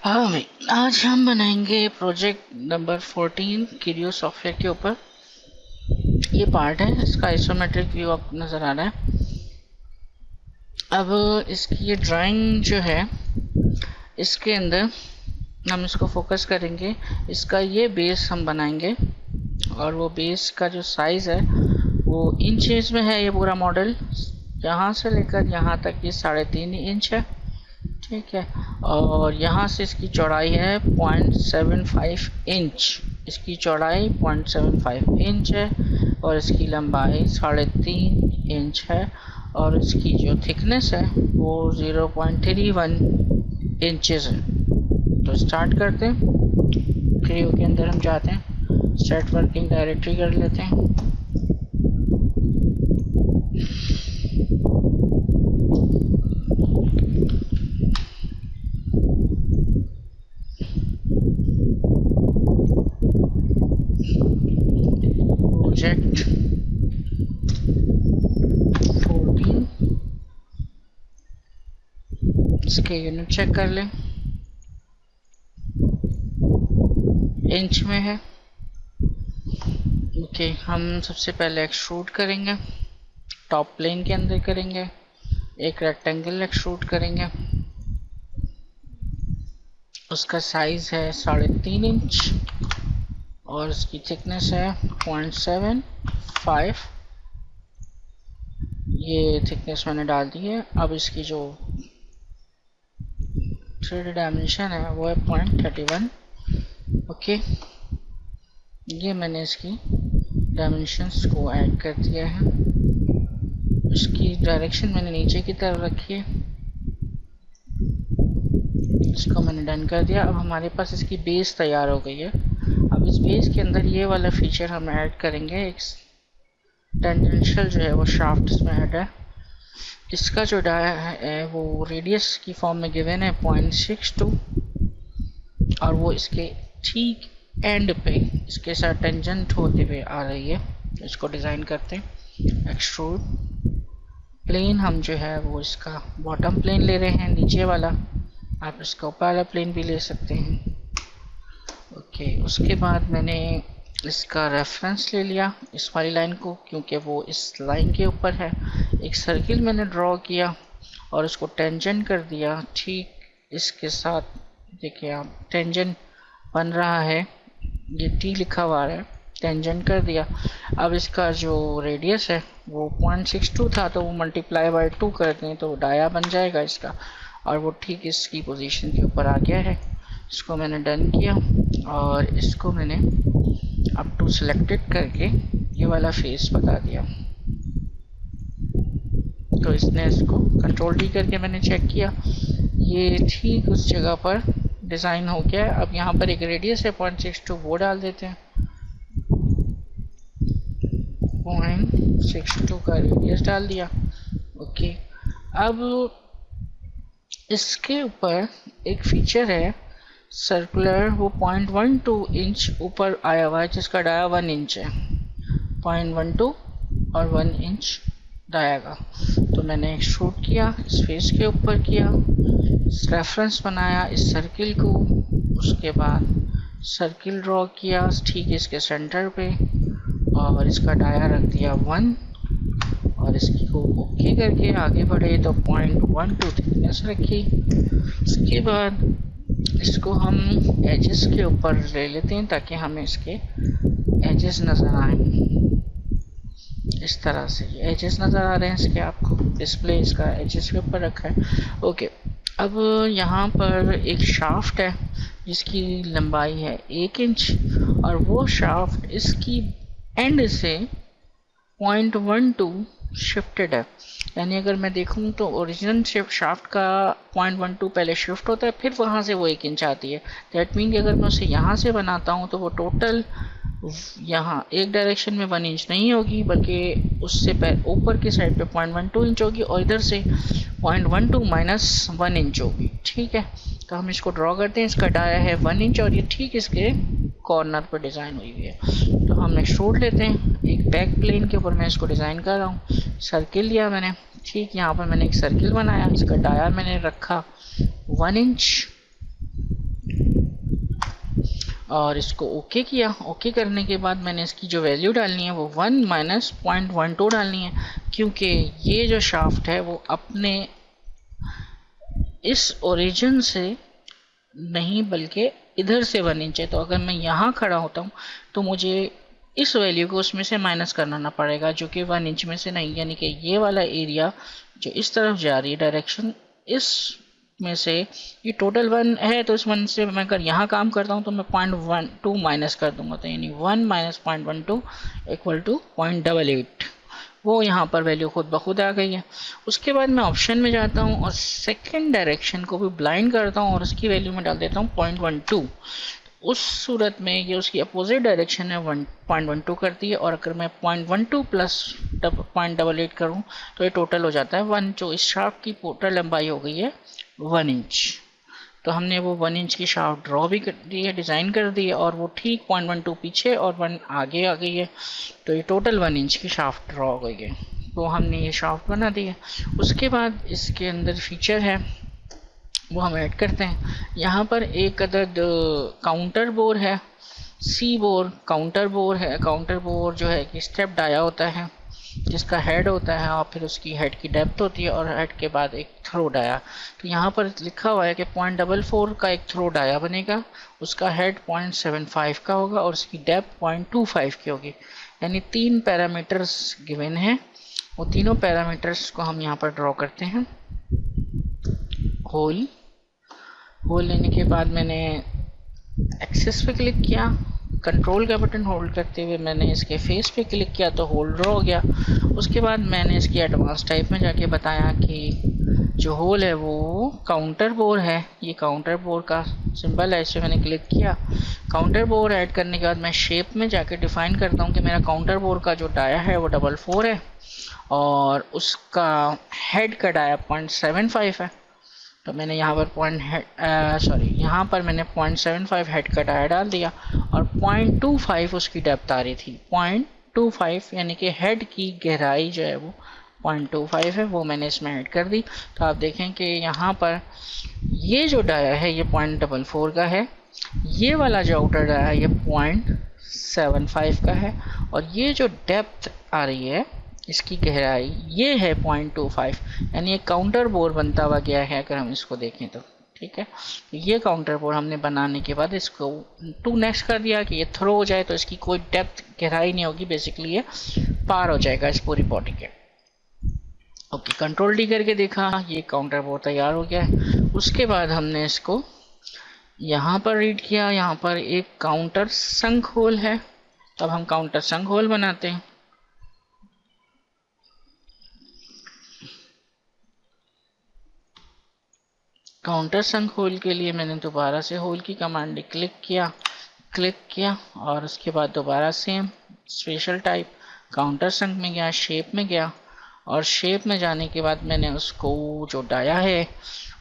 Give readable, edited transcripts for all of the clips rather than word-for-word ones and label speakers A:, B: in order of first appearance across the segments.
A: हाँ भाई, आज हम बनाएंगे प्रोजेक्ट नंबर 14 क्यूरियो सॉफ्टवेयर के ऊपर। ये पार्ट है, इसका आइसोमेट्रिक व्यू आपको नज़र आ रहा है। अब इसकी ये ड्राइंग जो है, इसके अंदर हम इसको फोकस करेंगे। इसका ये बेस हम बनाएंगे और वो बेस का जो साइज़ है वो इंचेस में है। ये पूरा मॉडल यहाँ से लेकर यहाँ तक ये 3.5 इंच है, ठीक है। और यहाँ से इसकी चौड़ाई है 0.75 इंच। इसकी चौड़ाई 0.75 इंच है और इसकी लंबाई 3.5 इंच है और इसकी जो थिकनेस है वो 0.31 इंचेस है। तो स्टार्ट करते हैं। क्रियो के अंदर हम जाते हैं, स्टार्ट वर्किंग डायरेक्टरी कर लेते हैं। प्रोजेक्ट 14, इसके यूनिट चेक कर लें, इंच में है। ओके, हम सबसे पहले एक्सट्रूड करेंगे, टॉप प्लेन के अंदर करेंगे, एक रेक्टेंगल एक्सट्रूड करेंगे। उसका साइज है 3.5 इंच और इसकी थिकनेस है 0.75। ये थिकनेस मैंने डाल दी है। अब इसकी जो 3D डायमेंशन है वो है 0.31। ओके, ये मैंने इसकी डायमेंशंस को ऐड कर दिया है। इसकी डायरेक्शन मैंने नीचे की तरफ रखी है, इसको मैंने डन कर दिया। अब हमारे पास इसकी बेस तैयार हो गई है। अब इस बेस के अंदर ये वाला फीचर हम ऐड करेंगे। एक टेंजेंशियल जो है वो शाफ्ट इसमें ऐड है। इसका जो डाया है वो रेडियस की फॉर्म में गिवन है 0.62 और वो इसके ठीक एंड पे इसके साथ टेंजेंट होते हुए आ रही है। इसको डिज़ाइन करते हैं। एक्सट्रूड प्लेन हम जो है वो इसका बॉटम प्लेन ले रहे हैं, नीचे वाला। आप इसका ऊपर वाला प्लेन भी ले सकते हैं। ओके, उसके बाद मैंने इसका रेफरेंस ले लिया इस वाली लाइन को, क्योंकि वो इस लाइन के ऊपर है। एक सर्किल मैंने ड्रॉ किया और उसको टेंजेंट कर दिया ठीक इसके साथ। देखिए आप, टेंजेंट बन रहा है, ये टी लिखा हुआ है, टेंजेंट कर दिया। अब इसका जो रेडियस है वो 0.62 था, तो वो मल्टीप्लाई बाय 2 करते हैं तो डाया बन जाएगा इसका, और वो ठीक इसकी पोजीशन के ऊपर आ गया है। इसको मैंने डन किया और इसको मैंने अप टू सिलेक्टेड करके ये वाला फेस बता दिया। तो इसने इसको कंट्रोल डी करके मैंने चेक किया, ये ठीक उस जगह पर डिज़ाइन हो गया है। अब यहाँ पर एक रेडियस है 0.62, वो डाल देते हैं। 0.62 का रेडियस डाल दिया। ओके, अब इसके ऊपर एक फीचर है सर्कुलर, वो 0.12 इंच ऊपर आया हुआ है, जिसका डाया 1 इंच है। 0.12 और 1 इंच डाया का। तो मैंने एक्सट्रूड किया, इस फेस के ऊपर किया, रेफरेंस बनाया इस सर्किल को, उसके बाद सर्किल ड्रॉ किया ठीक इसके सेंटर पे और इसका डाया रख दिया 1 और इसकी को ओके करके आगे बढ़े तो 0.12 थिकनेस रखी। उसके बाद इसको हम एजेस के ऊपर ले लेते हैं ताकि हमें इसके एजेस नज़र आए। इस तरह से एजेस नज़र आ रहे हैं इसके, आपको डिस्प्ले इसका एजेस के ऊपर रखा है। ओके, अब यहाँ पर एक शाफ्ट है जिसकी लंबाई है 1 इंच और वो शाफ्ट इसकी एंड से 0.12 शिफ्टेड है। यानी अगर मैं देखूँ तो ओरिजिनल शाफ्ट का 0.12 पहले शिफ्ट होता है, फिर वहाँ से वो 1 इंच आती है। दैट मीन कि अगर मैं उसे यहाँ से बनाता हूँ तो वो टोटल यहाँ एक डायरेक्शन में 1 इंच नहीं होगी, बल्कि उससे ऊपर की साइड पे 0.12 इंच होगी और इधर से 0.12 माइनस 1 इंच होगी। ठीक है, तो हम इसको ड्रॉ करते हैं। इसका डाया है 1 इंच और ये ठीक इसके कॉर्नर पर डिज़ाइन हुई हुई है। तो हम एक्सट्रूड लेते हैं, एक बैक प्लेन के ऊपर मैं इसको डिज़ाइन कर रहा हूँ। सर्किल लिया मैंने, ठीक यहाँ पर मैंने एक सर्किल बनाया, इसका डाया मैंने रखा 1 इंच और इसको ओके किया। ओके करने के बाद मैंने इसकी जो वैल्यू डालनी है वो 1 माइनस 0.12 डालनी है, क्योंकि ये जो शाफ्ट है वो अपने इस ओरिजिन से नहीं बल्कि इधर से 1 इंच है। तो अगर मैं यहाँ खड़ा होता हूँ तो मुझे इस वैल्यू को उसमें से माइनस करना पड़ेगा, जो कि 1 इंच में से नहीं, यानी कि ये वाला एरिया जो इस तरफ जा रही है डायरेक्शन, इस में से ये टोटल 1 है, तो इस 1 से मैं अगर यहाँ काम करता हूँ तो मैं 0.12 माइनस कर दूंगा, तो यानी 1 माइनस 0.12 इक्वल टू 0.88। वो यहाँ पर वैल्यू खुद ब खुद आ गई है। उसके बाद मैं ऑप्शन में जाता हूँ और सेकंड डायरेक्शन को भी ब्लाइंड करता हूँ और उसकी वैल्यू में डाल देता हूँ 0.12। उस सूरत में ये उसकी अपोजिट डायरेक्शन है 1.12 करती है, और अगर मैं 0.12 प्लस 0.88 करूँ तो ये टोटल हो जाता है 1, जो इस शाफ्ट की टोटल लंबाई हो गई है 1 इंच। तो हमने वो 1 इंच की शाफ्ट ड्रॉ भी कर दी है, डिज़ाइन कर दी है, और वो ठीक 0.12 पीछे और 1 आगे आ गई है, तो ये टोटल 1 इंच की शाफ्ट ड्रॉ हो गई है। तो हमने ये शाफ्ट बना दी है। उसके बाद इसके अंदर फीचर है वो हम ऐड करते हैं। यहाँ पर एक अदद काउंटर बोर है, सी बोर काउंटर बोर है। काउंटर बोर जो है कि स्टेप डाया होता है जिसका हेड होता है, और फिर उसकी हेड की डेप्थ होती है, और हेड के बाद एक थ्रो डाया। तो यहाँ पर लिखा हुआ है कि 0.44 का एक थ्रो डाया बनेगा, उसका हेड 0.75 का होगा और उसकी डेप्थ 0.25 की होगी। यानी 3 पैरामीटर्स गिवन हैं, वो तीनों पैरामीटर्स को हम यहाँ पर ड्रॉ करते हैं। होल लेने के बाद मैंने एक्सेस पे क्लिक किया, कंट्रोल का बटन होल्ड करते हुए मैंने इसके फेस पे क्लिक किया तो होल ड्रॉ हो गया। उसके बाद मैंने इसकी एडवांस टाइप में जाके बताया कि जो होल है वो काउंटर बोर है, ये काउंटर बोर का सिंबल है, इसे मैंने क्लिक किया। काउंटर बोर ऐड करने के बाद मैं शेप में जाके डिफाइन करता हूँ कि मेरा काउंटर बोर का जो डाया है वो 4 है और उसका हेड का डाया 0.75 है। तो मैंने यहाँ पर यहाँ पर मैंने 0.75 हेड का डाया डाल दिया और 0.25 उसकी डेप्थ आ रही थी। 0.25 यानी कि हेड की गहराई जो है वो 0.25 है, वो मैंने इसमें ऐड कर दी। तो आप देखें कि यहाँ पर ये जो डाया है ये 0.44 का है, ये वाला जो आउटर डाया है ये 0.75 का है, और ये जो डेप्थ आ रही है इसकी गहराई ये है 0.25, यानी एक काउंटर बोर बनता हुआ गया है अगर हम इसको देखें तो। ठीक है, ये काउंटर बोर हमने बनाने के बाद इसको 2 नेक्स्ट कर दिया कि ये थ्रो हो जाए, तो इसकी कोई डेप्थ गहराई नहीं होगी, बेसिकली ये पार हो जाएगा इस पूरी बॉडी के। ओके, कंट्रोल डी करके देखा, ये काउंटर बोर तैयार हो गया है। उसके बाद हमने इसको यहाँ पर रीड किया, यहाँ पर एक काउंटर संक होल है, तब हम काउंटर संक होल बनाते हैं। काउंटर संक होल के लिए मैंने दोबारा से होल की कमांड क्लिक किया और उसके बाद दोबारा सेम स्पेशल टाइप काउंटर संक में गया, शेप में गया, और शेप में जाने के बाद मैंने उसको जो डाया है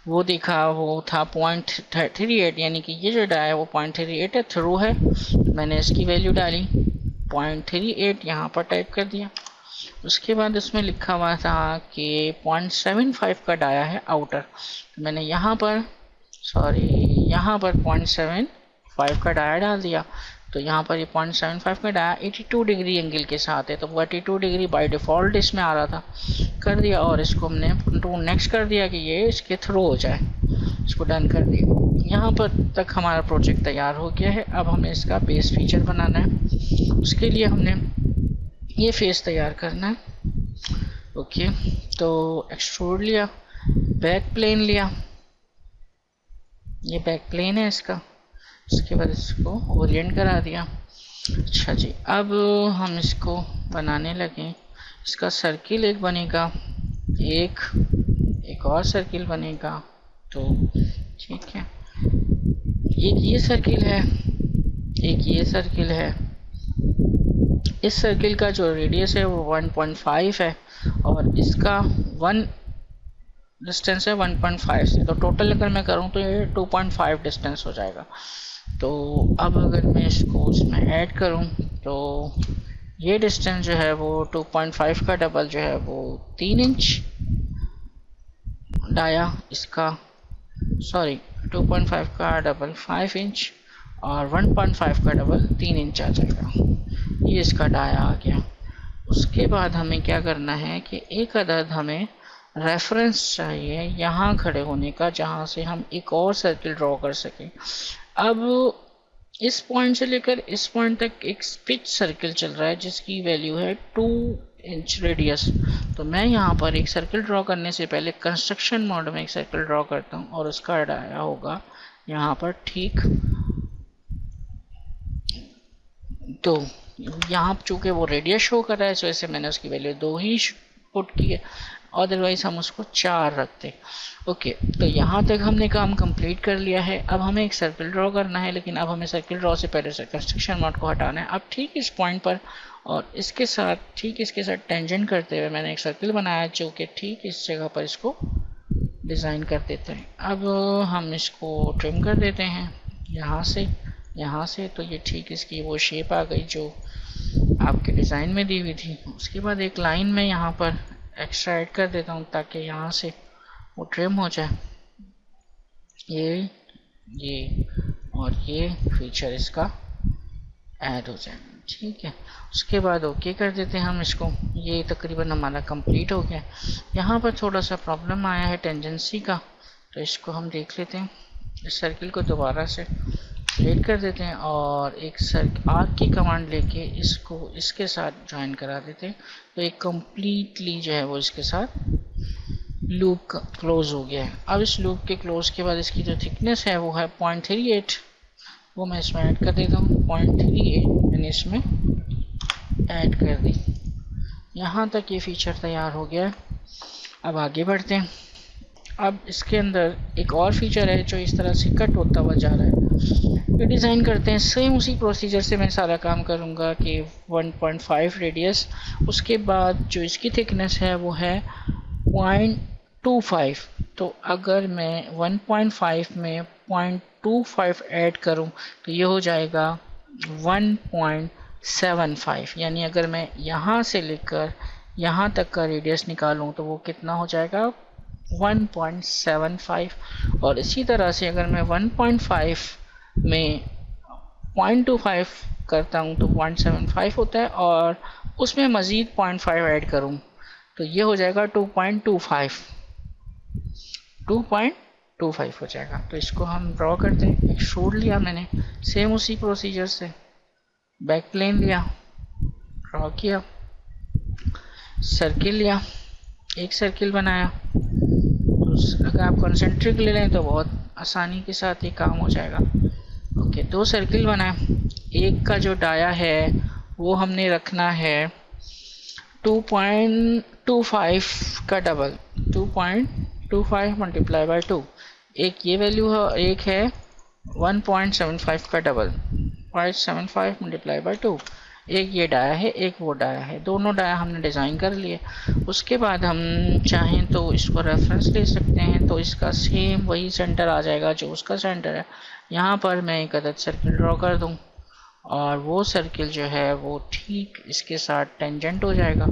A: वो देखा, वो था 0.38, यानी कि ये जो डाया है वो 0.38 है, थ्रू है। मैंने इसकी वैल्यू डाली 0.38, यहाँ पर टाइप कर दिया। उसके बाद उसमें लिखा हुआ था कि 0.75 का डाया है आउटर, मैंने यहाँ पर 0.75 का डाया डाल दिया। तो यहाँ पर ये 0.75 का डाया 82 डिग्री एंगल के साथ है, तो 82 डिग्री बाय डिफ़ॉल्ट इसमें आ रहा था, कर दिया, और इसको हमने कंट्रोल नेक्स्ट कर दिया कि ये इसके थ्रू हो जाए, इसको डन कर दिया। यहाँ पर तक हमारा प्रोजेक्ट तैयार हो गया है। अब हमें इसका बेस फीचर बनाना है, उसके लिए हमने ये फेस तैयार करना है। ओके, तो एक्सट्रूड लिया, बैक प्लेन लिया, ये बैक प्लेन है इसका, उसके बाद इसको ओरिएंट करा दिया। अच्छा जी, अब हम इसको बनाने लगे। इसका सर्किल एक बनेगा, एक और सर्किल बनेगा, तो ठीक है, एक ये सर्किल है, एक ये सर्किल है। इस सर्किल का जो रेडियस है वो 1.5 है और इसका 1 डिस्टेंस है 1.5 से, तो टोटल अगर मैं करूँ तो ये 2.5 डिस्टेंस हो जाएगा। तो अब अगर मैं इसको इसमें ऐड करूँ तो ये डिस्टेंस जो है वो 2.5 का डबल जो है वो 3 इंच डाया इसका, 2.5 का डबल 5 इंच, और 1.5 का डबल 3 इंच आ जाएगा। ये इसका डाया आ गया। उसके बाद हमें क्या करना है कि एक अदद हमें रेफरेंस चाहिए यहाँ खड़े होने का, जहाँ से हम एक और सर्किल ड्रॉ कर सकें। अब इस पॉइंट से लेकर इस पॉइंट तक एक पिच सर्किल चल रहा है जिसकी वैल्यू है 2 इंच रेडियस। तो मैं यहाँ पर एक सर्किल ड्रॉ करने से पहले कंस्ट्रक्शन मोड में एक सर्किल ड्रॉ करता हूँ और उसका डाया होगा यहाँ पर ठीक। तो यहाँ चूँकि वो रेडियस शो कर रहा है, इस वजह से मैंने उसकी वैल्यू 2 ही पुट की है, अदरवाइज हम उसको 4 रखते। ओके, तो यहाँ तक हमने काम कंप्लीट कर लिया है। अब हमें एक सर्किल ड्रॉ करना है, लेकिन अब हमें सर्किल ड्रॉ से पहले से कंस्ट्रक्शन मोड को हटाना है। अब ठीक इस पॉइंट पर और इसके साथ ठीक इसके साथ टेंजेंट करते हुए मैंने एक सर्किल बनाया जो कि ठीक इस जगह पर इसको डिज़ाइन कर देते हैं। अब हम इसको ट्रिम कर देते हैं यहाँ से तो ये ठीक इसकी वो शेप आ गई जो आपके डिज़ाइन में दी हुई थी। उसके बाद एक लाइन में यहाँ पर एक्स्ट्रा ऐड कर देता हूँ ताकि यहाँ से वो ट्रिम हो जाए। ये और ये फीचर इसका ऐड हो जाए, ठीक है। उसके बाद ओके कर देते हैं हम इसको। ये तकरीबन हमारा कंप्लीट हो गया। यहाँ पर थोड़ा सा प्रॉब्लम आया है टेंजेंसी का, तो इसको हम देख लेते हैं। इस सर्किल को दोबारा से सिलेक्ट कर देते हैं और एक आर्क की कमांड लेके इसको इसके साथ ज्वाइन करा देते हैं। तो एक कम्प्लीटली जो है वो इसके साथ लूप क्लोज हो गया है। अब इस लूप के क्लोज के बाद इसकी जो थिकनेस है वो है 0.38, वो मैं इसमें ऐड कर देता हूँ। 0.38 मैंने इसमें ऐड कर दी। यहाँ तक ये फीचर तैयार हो गया है। अब आगे बढ़ते हैं। अब इसके अंदर एक और फीचर है जो इस तरह से कट होता हुआ जा रहा है। ये डिज़ाइन करते हैं सेम उसी प्रोसीजर से मैं सारा काम करूँगा कि 1.5 रेडियस, उसके बाद जो इसकी थिकनेस है वो है 0.25। तो अगर मैं 1.5 में 0.25 ऐड करूँ तो ये हो जाएगा 1.75। यानी अगर मैं यहाँ से लेकर यहाँ तक का रेडियस निकालूँ तो वो कितना हो जाएगा 1.75। और इसी तरह से अगर मैं 1.5 में 0.25 करता हूँ तो 0.75 होता है, और उसमें मज़ीद 0.5 ऐड करूँ तो ये हो जाएगा 2.25 हो जाएगा। तो इसको हम ड्रॉ करते हैं। एक्सट्रूड लिया मैंने सेम उसी प्रोसीजर से, बैक प्लेन लिया, ड्रॉ किया, सर्किल लिया, एक सर्किल बनाया। तो अगर आप कंसेंट्रिक ले लें तो बहुत आसानी के साथ ये काम हो जाएगा। ओके, 2 सर्किल बनाए। एक का जो डाया है वो हमने रखना है 2.25 का डबल, 2.25 मल्टीप्लाई बाय 2। एक ये वैल्यू है, एक है 1.75 का डबल, 0.75 मल्टीप्लाई बाय 2। एक ये डाया है, एक वो डाया है, दोनों डाया हमने डिज़ाइन कर लिए। उसके बाद हम चाहें तो इसको रेफरेंस ले सकते हैं, तो इसका सेम वही सेंटर आ जाएगा जो उसका सेंटर है। यहाँ पर मैं एक अदद सर्किल ड्रॉ कर दूँ और वो सर्किल जो है वो ठीक इसके साथ टेंजेंट हो जाएगा।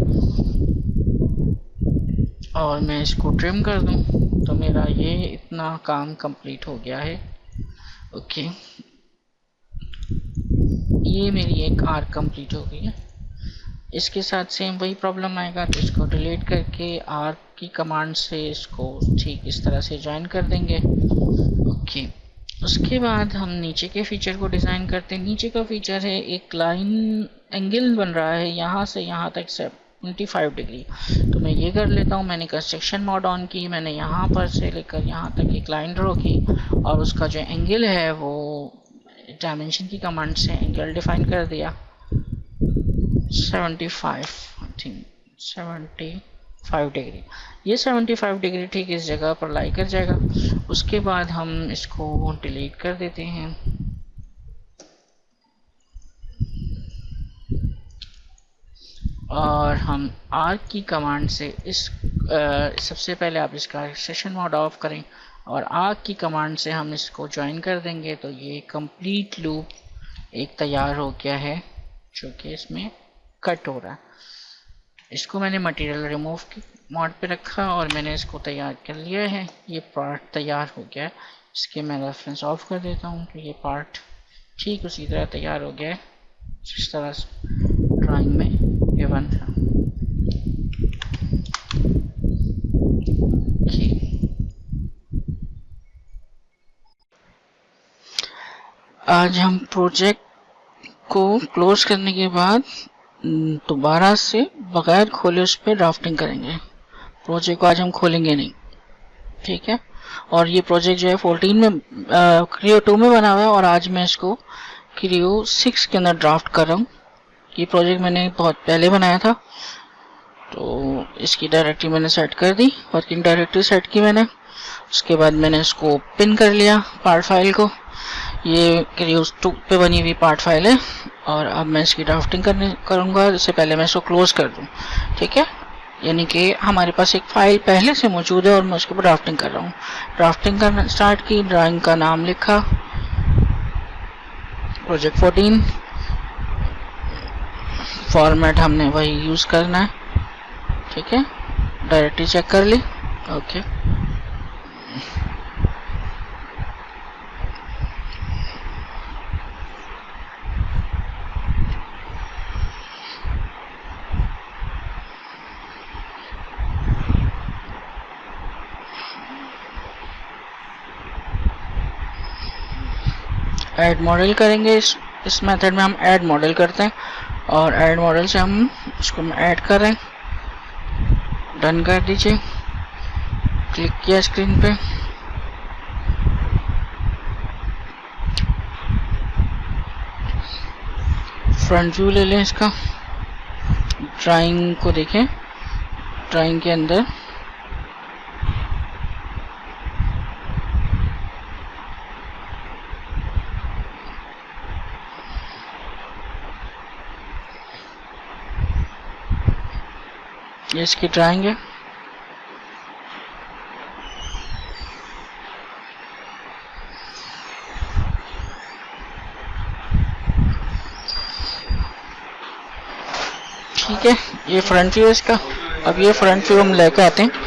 A: और मैं इसको ट्रिम कर दूँ तो मेरा ये इतना काम कंप्लीट हो गया है। ओके, ये मेरी एक आर्क कंप्लीट हो गई है। इसके साथ सेम वही प्रॉब्लम आएगा, तो इसको डिलीट करके आर्क की कमांड से इसको ठीक इस तरह से ज्वाइन कर देंगे। ओके, उसके बाद हम नीचे के फीचर को डिज़ाइन करते हैं। नीचे का फीचर है एक लाइन एंगल बन रहा है यहाँ से यहाँ तक 75 डिग्री। तो मैं ये कर लेता हूँ, मैंने कंस्ट्रक्शन मोड ऑन की, मैंने यहाँ पर से लेकर यहाँ तक एक लाइन ड्रॉ की और उसका जो एंगल है वो डायमेंशन की कमांड से एंगल डिफाइन कर दिया 75, आई थिंक 75 डिग्री। ये 75 डिग्री ठीक इस जगह पर लाई कर जाएगा। उसके बाद हम इसको डिलीट कर देते हैं। और हम आर्क की कमांड से इस सबसे पहले आप इसका सेशन मोड ऑफ करें और आर्क की कमांड से हम इसको ज्वाइन कर देंगे। तो ये कंप्लीट लूप एक तैयार हो गया है जो कि इसमें कट हो रहा है। इसको मैंने मटेरियल रिमूव की मोड पे रखा और मैंने इसको तैयार कर लिया है। ये पार्ट तैयार हो गया है। इसके मैं रेफरेंस ऑफ कर देता हूँ कि ये पार्ट ठीक उसी तरह तैयार हो गया है जिस तरह ड्राइंग में गिवन था। आज हम प्रोजेक्ट को क्लोज करने के बाद दोबारा से बगैर खोले उस पर ड्राफ्टिंग करेंगे। प्रोजेक्ट को आज हम खोलेंगे नहीं, ठीक है। और ये प्रोजेक्ट जो है 14 में क्रियो 2 में बना हुआ है और आज मैं इसको क्रियो 6 के अंदर ड्राफ्ट कर रहा हूँ। ये प्रोजेक्ट मैंने बहुत पहले बनाया था, तो इसकी डायरेक्टरी मैंने सेट कर दी, वर्किंग डायरेक्टरी सेट की मैंने। उसके बाद मैंने इसको पिन कर लिया पार्ट फाइल को। ये क्रियो 2 पे बनी हुई पार्ट फाइल है और अब मैं इसकी ड्राफ्टिंग करूँगा। इससे पहले मैं इसको क्लोज कर दूँ, ठीक है। यानी कि हमारे पास एक फाइल पहले से मौजूद है और मैं उसके ऊपर ड्राफ्टिंग कर रहा हूँ। ड्राफ्टिंग करना स्टार्ट की, ड्राइंग का नाम लिखा प्रोजेक्ट 14, फॉर्मेट हमने वही यूज़ करना है, ठीक है। डायरेक्टरी चेक कर ली, ओके। ऐड मॉडल करेंगे। इस मेथड में हम ऐड मॉडल करते हैं और ऐड मॉडल से हम इसको ऐड कर रहे हैं। डन कर दीजिए, क्लिक किया स्क्रीन पे। फ्रंट व्यू ले लें इसका। ड्राइंग को देखें, ड्राइंग के अंदर ये इसकी ड्राइंग है। ठीक है, ये फ्रंट व्यू है इसका। अब ये फ्रंट व्यू हम लेके आते हैं।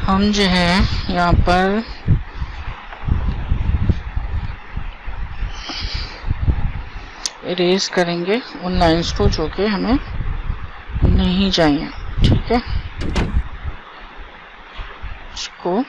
A: हम जो है यहाँ पर इरेज करेंगे उन लाइंस को जो कि हमें नहीं चाहिए, ठीक है। इसको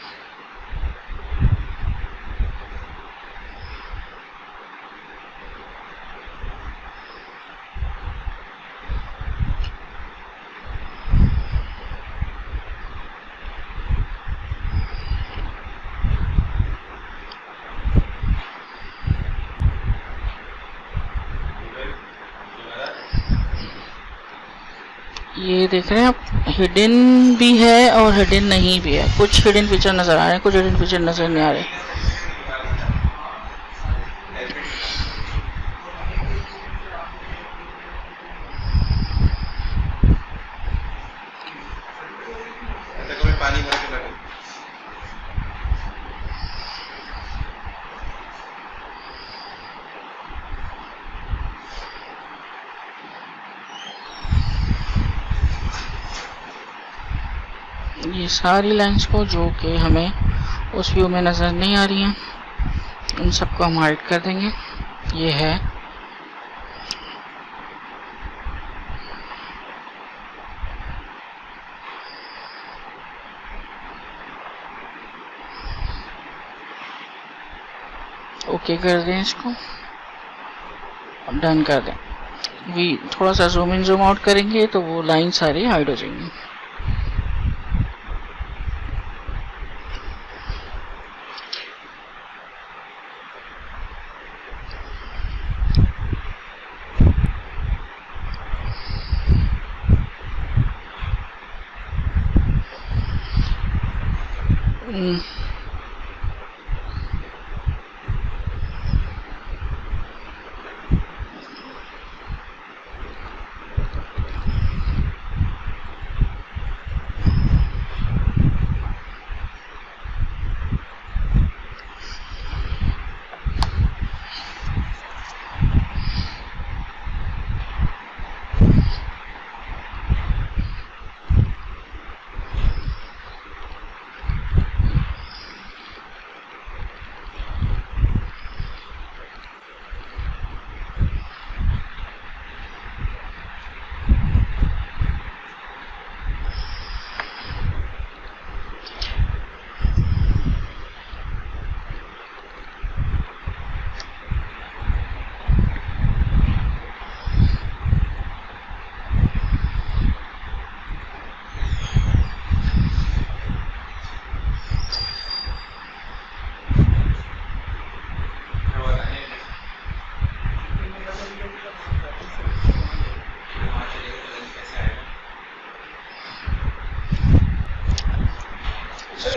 A: ये देख रहे हैं आप, हिडन भी है और हिडन नहीं भी है। कुछ हिडन फीचर नज़र आ रहे हैं, कुछ हिडन फीचर नज़र नहीं आ रहे। ये सारी लाइंस को जो कि हमें उस व्यू में नज़र नहीं आ रही हैं, उन सबको हम हाइड कर देंगे। ये है ओके कर दें इसको, डन कर दें। वी थोड़ा सा जूम इन जूम आउट करेंगे तो वो लाइन सारी हाइड हो जाएंगी।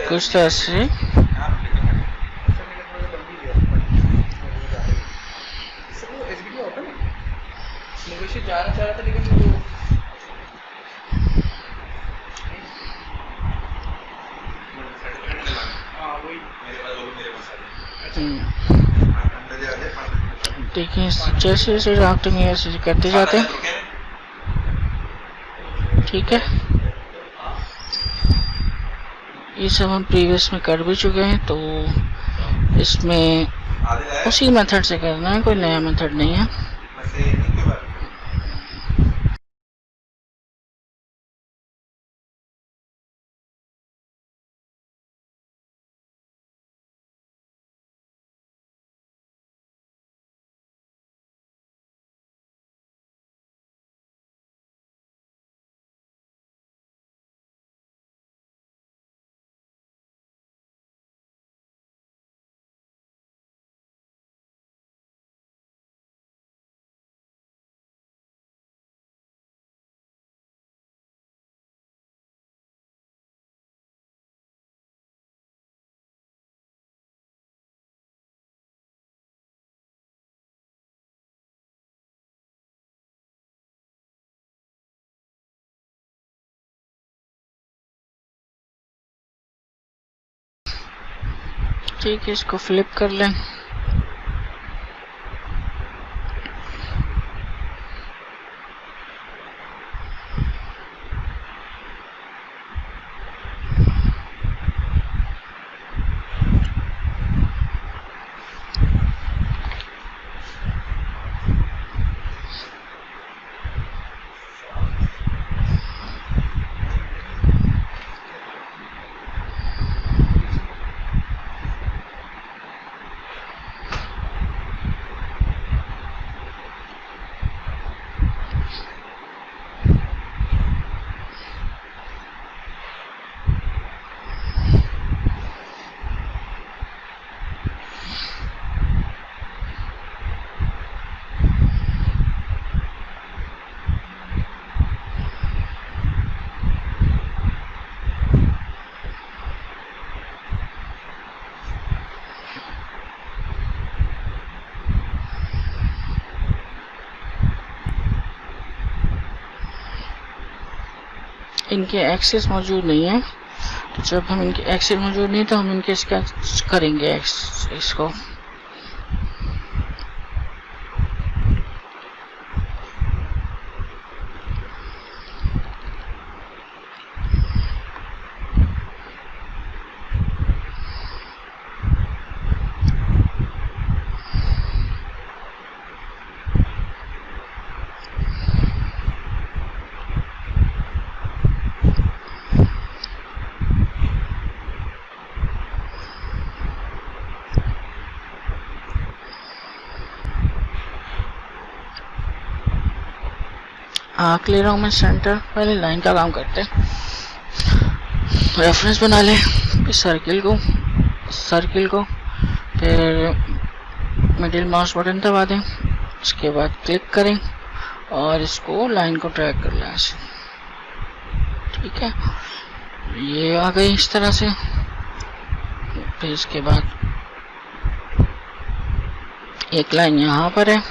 A: कुछ तरह से देखिए जैसे जैसे ड्राफ्टिंग है ऐसे करते जाते हैं। ठीक है, ये सब हम प्रीवियस में कर भी चुके हैं, तो इसमें उसी मेथड से करना है, कोई नया मेथड नहीं है। ठीक है, इसको फ्लिप कर लें। इनके एक्सेस मौजूद नहीं है, तो जब हम इनके एक्सेस मौजूद नहीं तो हम इनके इसका करेंगे इसको। आर्क ले रहा हूँ मैं सेंटर, पहले लाइन का काम करते हैं। रेफरेंस बना लें, फिर सर्किल को फिर मिडिल माउस बटन दबा दें, उसके बाद क्लिक करें और इसको लाइन को ड्रैग कर लें ऐसे। ठीक है, ये आ गई इस तरह से। फिर इसके बाद एक लाइन यहाँ पर है,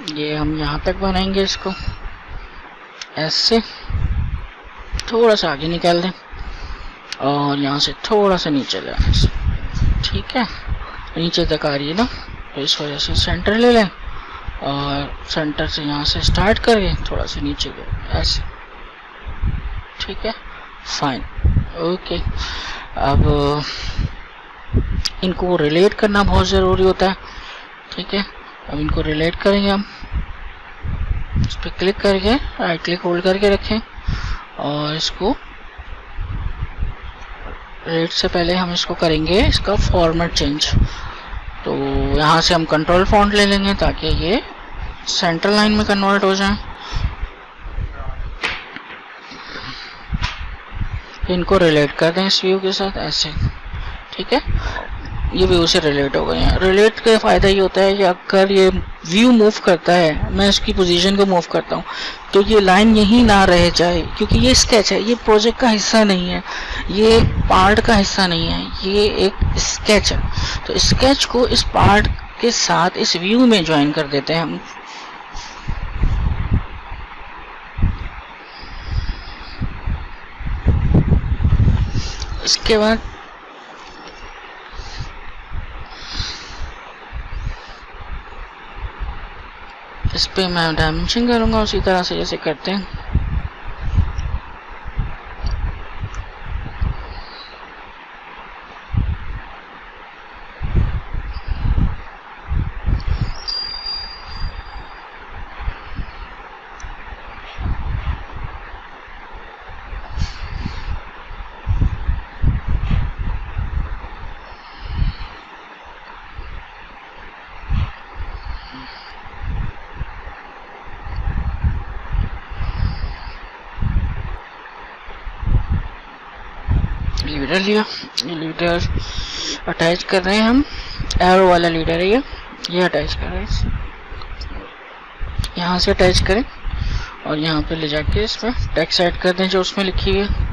A: ये हम यहाँ तक बनाएंगे इसको ऐसे। थोड़ा सा आगे निकाल दें और यहाँ से थोड़ा सा नीचे ले आने से। ठीक है, नीचे तक आ रही है ना, तो इस वजह से सेंटर ले लें और सेंटर से यहाँ से स्टार्ट करके थोड़ा सा नीचे गए ऐसे। ठीक है, फाइन, ओके। अब इनको रिलेट करना बहुत ज़रूरी होता है। ठीक है, अब इनको रिलेट करेंगे हम। इस पर क्लिक करके राइट क्लिक होल्ड करके रखें और इसको रिलेट से पहले हम इसको करेंगे इसका फॉर्मेट चेंज। तो यहाँ से हम कंट्रोल फॉन्ट ले लेंगे ताकि ये सेंटर लाइन में कन्वर्ट हो जाए। इनको रिलेट कर दें इस व्यू के साथ ऐसे। ठीक है, ये व्यू से रिलेट हो गए हैं। रिलेट का फ़ायदा ये होता है कि अगर ये व्यू मूव करता है, मैं इसकी पोजीशन को मूव करता हूँ, तो ये लाइन यहीं ना रह जाए, क्योंकि ये स्केच है, ये प्रोजेक्ट का हिस्सा नहीं है, ये पार्ट का हिस्सा नहीं है, ये एक स्केच है। तो स्केच को इस पार्ट के साथ इस व्यू में ज्वाइन कर देते हैं हम। इसके बाद इस पे मैं डायमेंशन करूँगा उसी तरह से जैसे करते हैं। लीडर लिया, लीडर अटैच कर रहे हैं हम, एरो वाला लीडर है ये अटैच कर रहे हैं। यहाँ से अटैच करें और यहाँ पे ले जाके इसमें टेक्स्ट ऐड कर दें जो उसमें लिखी है।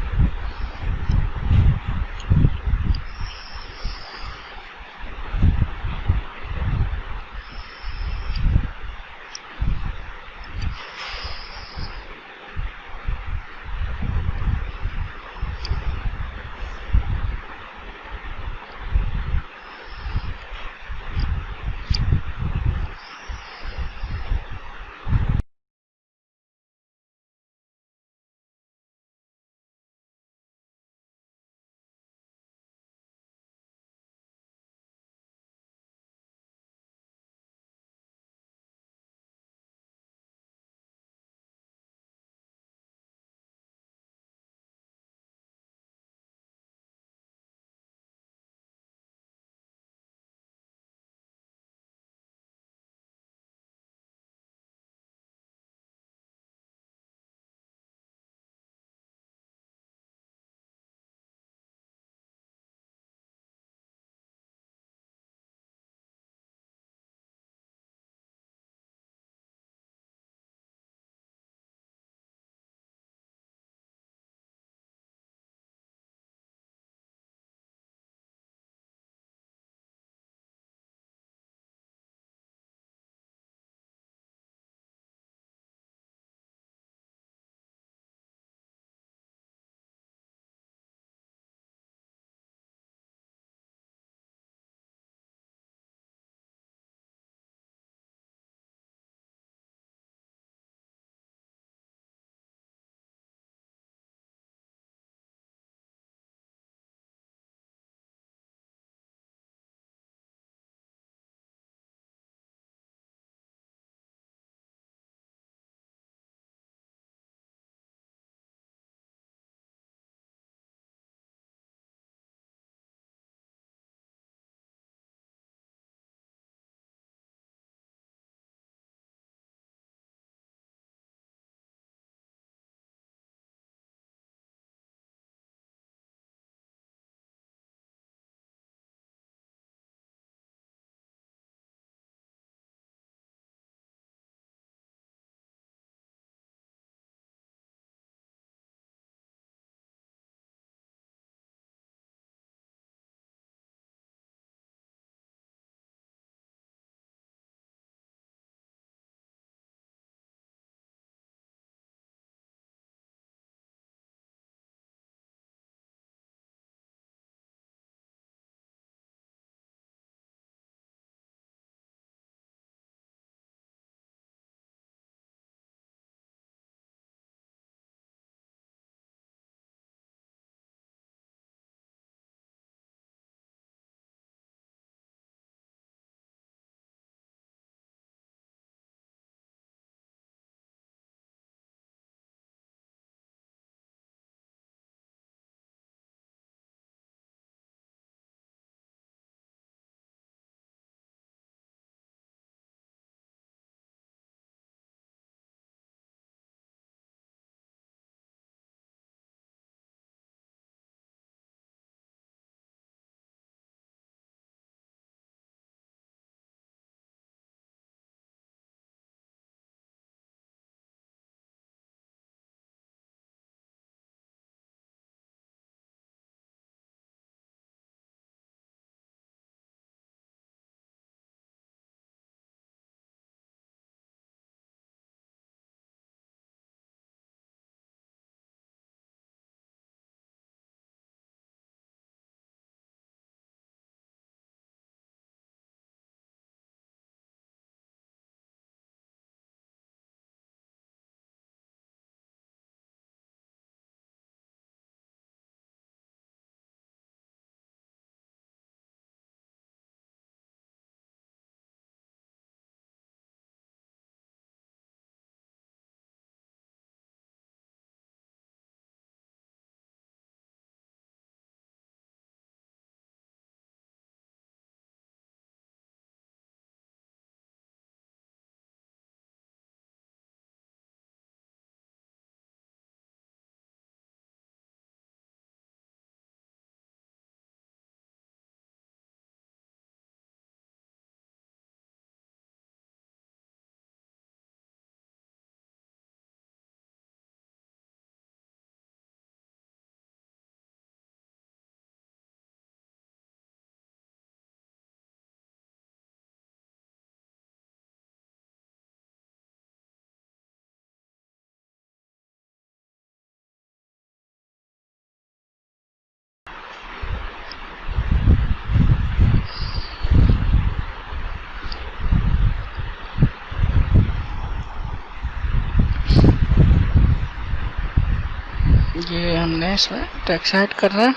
A: हमने इसमें टेक्स्ट ऐड करना है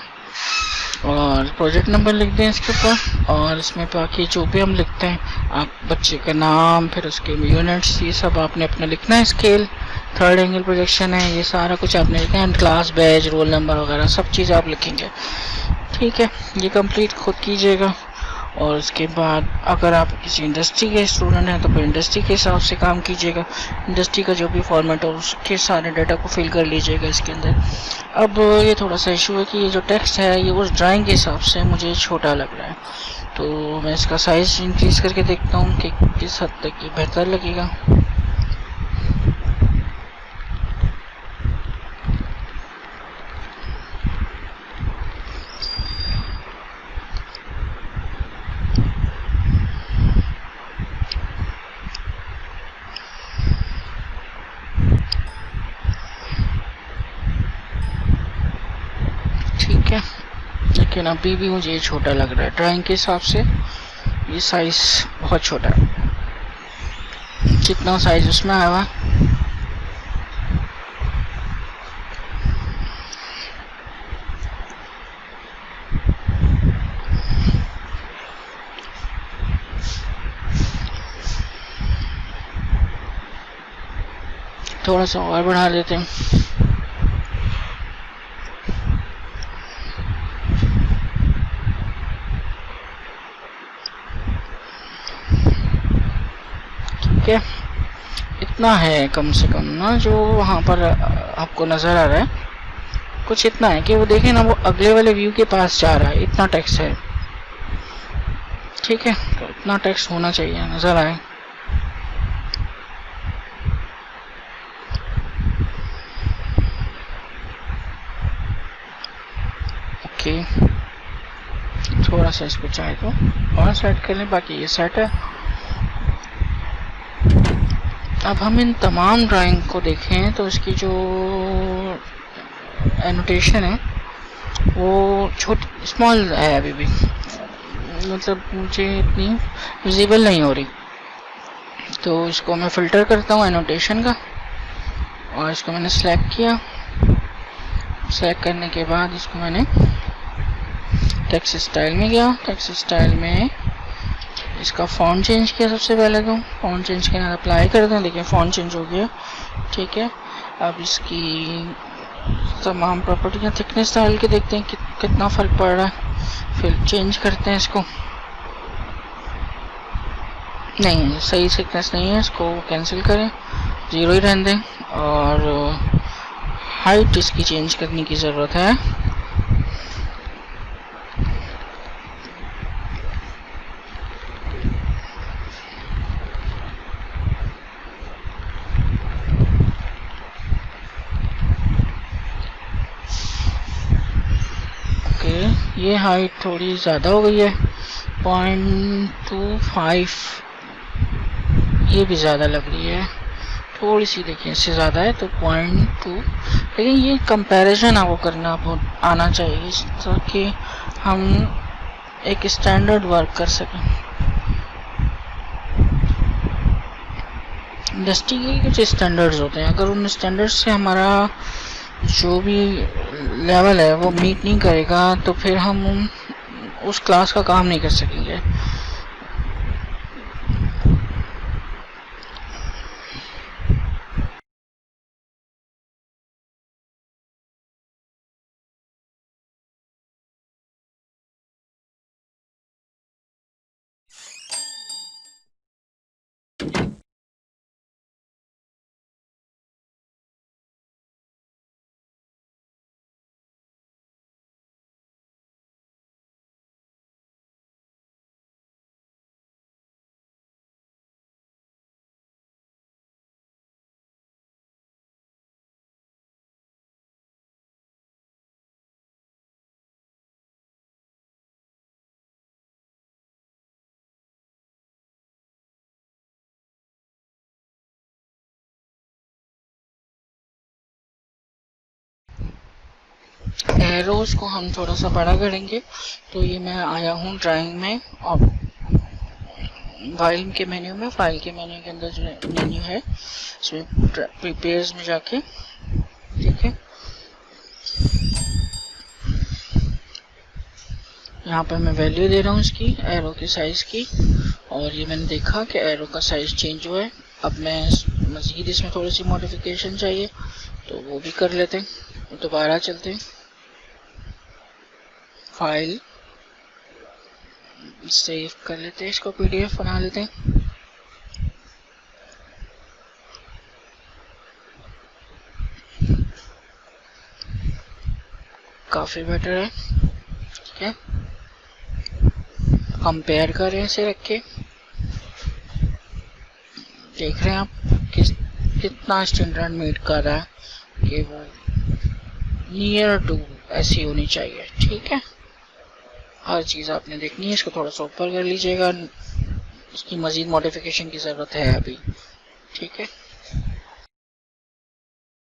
A: और प्रोजेक्ट नंबर लिख दें इसके ऊपर, और इसमें बाकी जो भी हम लिखते हैं, आप बच्चे का नाम, फिर उसके यूनिट्स, ये सब आपने अपना लिखना है। स्केल, थर्ड एंगल प्रोजेक्शन है, ये सारा कुछ आपने लिखना है। क्लास, बैच, रोल नंबर वगैरह सब चीज़ आप लिखेंगे। ठीक है, ये कंप्लीट खुद कीजिएगा। और उसके बाद अगर आप किसी इंडस्ट्री के स्टूडेंट हैं तो फिर इंडस्ट्री के हिसाब से काम कीजिएगा। इंडस्ट्री का जो भी फॉर्मेट हो उसके सारे डाटा को फिल कर लीजिएगा इसके अंदर। अब ये थोड़ा सा इशू है कि ये जो टेक्स्ट है ये उस ड्राइंग के हिसाब से मुझे छोटा लग रहा है, तो मैं इसका साइज इंक्रीज करके देखता हूँ कि किस हद तक ये बेहतर लगेगा। ठीक है, लेकिन अभी भी मुझे ये छोटा लग रहा है ड्राइंग के हिसाब से। ये साइज बहुत छोटा है। कितना साइज उसमें आया हुआ, थोड़ा सा और बढ़ा लेते हैं। ठीक है, इतना है कम से कम ना, जो वहाँ पर आपको नज़र आ रहा है कुछ इतना है कि वो देखें ना, वो अगले वाले व्यू के पास जा रहा है, इतना टेक्स्ट है। ठीक है, तो इतना टेक्स्ट होना चाहिए, नज़र आए। ओके, थोड़ा सा इसको चाहे तो और सेट कर लें, बाकी ये सेट है। अब हम इन तमाम ड्राइंग को देखें तो इसकी जो एनोटेशन है वो छोटी स्मॉल है, अभी भी मतलब मुझे इतनी विजिबल नहीं हो रही। तो इसको मैं फ़िल्टर करता हूँ एनोटेशन का, और इसको मैंने सेलेक्ट किया। सेलेक्ट करने के बाद इसको मैंने टेक्स्ट स्टाइल में गया। टेक्स्ट स्टाइल में इसका फॉन्ट चेंज किया। सबसे पहले तो फॉन्ट चेंज के बाद अप्लाई कर दें, देखिए फॉन्ट चेंज हो गया। ठीक है, अब इसकी तमाम प्रॉपर्टियाँ थिकनेस डाल के देखते हैं कितना फ़र्क पड़ रहा है। फिर चेंज करते हैं इसको। नहीं, सही थिकनेस नहीं है, इसको कैंसिल करें, 0 ही रहने दें। और हाइट इसकी चेंज करने की ज़रूरत है। ये हाइट थोड़ी ज़्यादा हो गई है, 0.25, ये भी ज़्यादा लग रही है थोड़ी सी। देखिए इससे ज़्यादा है तो 0.2, लेकिन ये कंपैरिजन आपको करना आना चाहिए ताकि हम एक स्टैंडर्ड वर्क कर सकें। इंडस्ट्री के कुछ स्टैंडर्ड्स होते हैं, अगर उन स्टैंडर्ड्स से हमारा जो भी लेवल है वो मीट नहीं करेगा तो फिर हम उस क्लास का काम नहीं कर सकेंगे। एरोज को हम थोड़ा सा बड़ा करेंगे। तो ये मैं आया हूँ ड्राइंग में और फाइल के मेन्यू में, फाइल के मेन्यू के अंदर जो मेन्यू है इसमें प्रिपेयर्स में जाके, ठीक है, यहाँ पर मैं वैल्यू दे रहा हूँ इसकी एरो के साइज की, और ये मैंने देखा कि एरो का साइज चेंज हुआ है। अब मैं मज़ीद इसमें थोड़ी सी मॉडिफिकेशन चाहिए तो वो भी कर लेते हैं। दोबारा चलते हैं, फाइल सेव कर लेते हैं, इसको PDF बना लेते हैं। काफ़ी बेटर है, ठीक है। कंपेयर करें इसे रख के, देख रहे हैं आप कितना स्टैंडर्ड मीट कर रहा है कि वो नियर टू ऐसी होनी चाहिए, ठीक है। हर चीज़ आपने देखनी है। इसको थोड़ा सा ऊपर कर लीजिएगा, इसकी मज़ीद मॉडिफिकेशन की ज़रूरत है अभी, ठीक है।